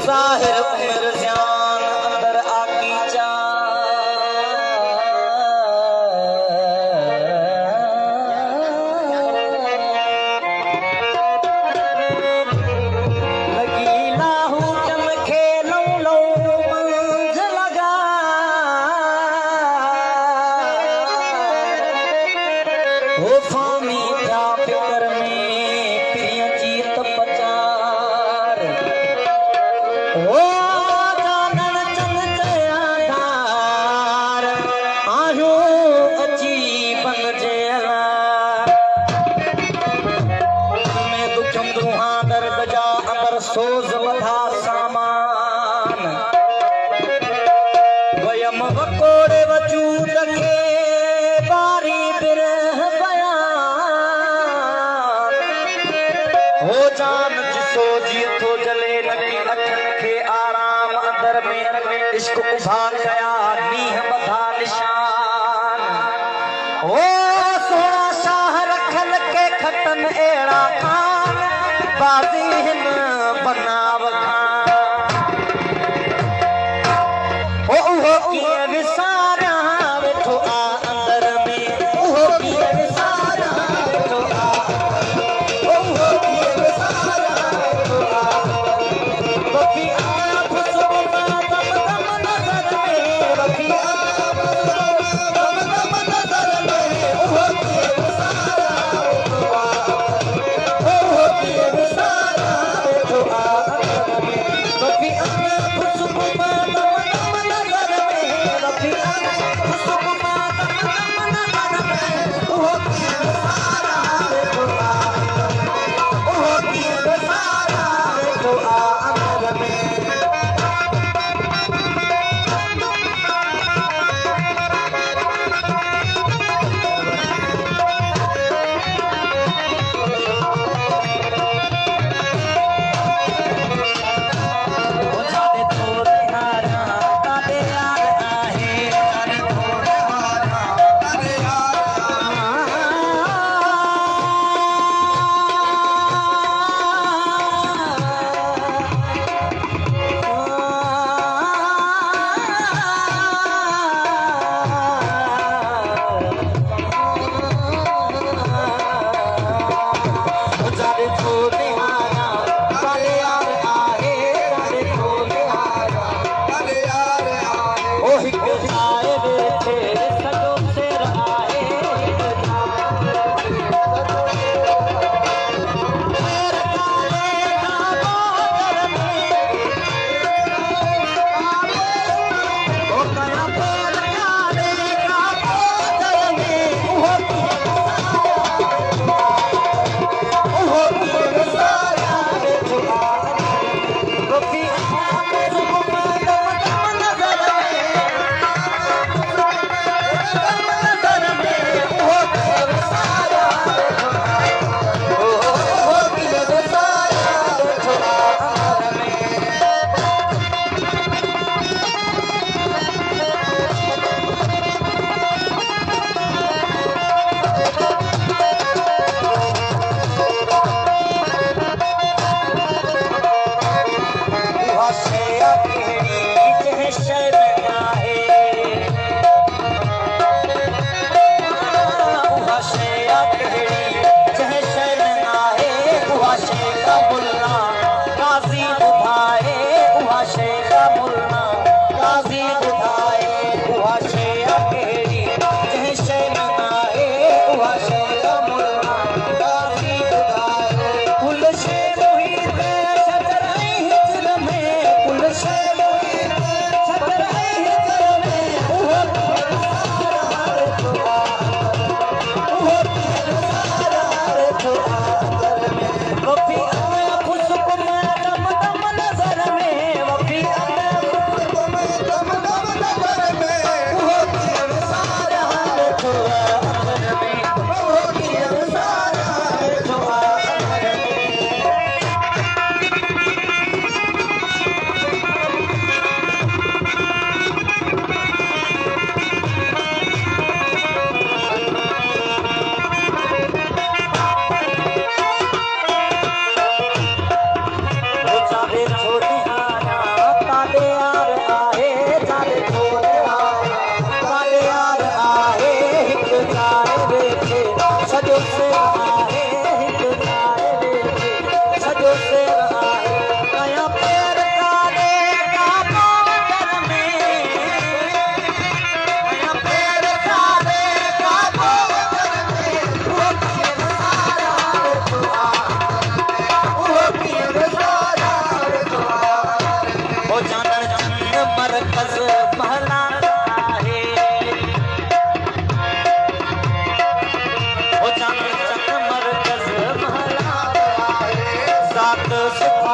ज़ाहिर उम्र ज़ियान अंदर आकी चा लगी लाहू चमके लो लो मंझ लगा हो फामी था फिकर में प्रिय जीत पचार ओ जानन चंद चयादार आयो अची बन जेला में दुखम दुहा दर्द जा अंदर सोज बधा सामान वयम वकोड़े वजूद के बारी बिरह बयान हो जान जिसो जी थो जले लगी अखन के आराम अंदर में इश्क उभा गया नीह बधा निशान ओ सोना शाह रखल के खतन एड़ा खान बाजी हिन बनाव खान ओ उहो कीअं विसारा वेठो आ अंदर में उहो कीअं विसारा वेठो आ ओ उहो कीअं विसारा वेठो आ वफी आप सुबह दम दम नज़र में वफी आप दम दम नज़र में उहो कीअं विसारा वेठो आ ओ उहो कीअं विसारा वेठो आ अंदर में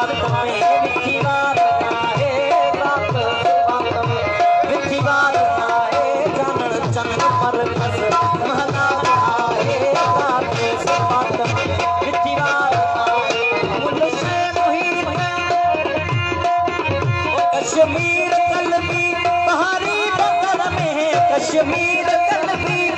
बात में मिठी बात आहे बात बात में मिठी बात आहे जानन चंद पर कस महला आहे बात बात में मिठी बात आहे मुल से मोहित कश्मीर कलमी पहाड़ी बदर में कश्मीर कलमी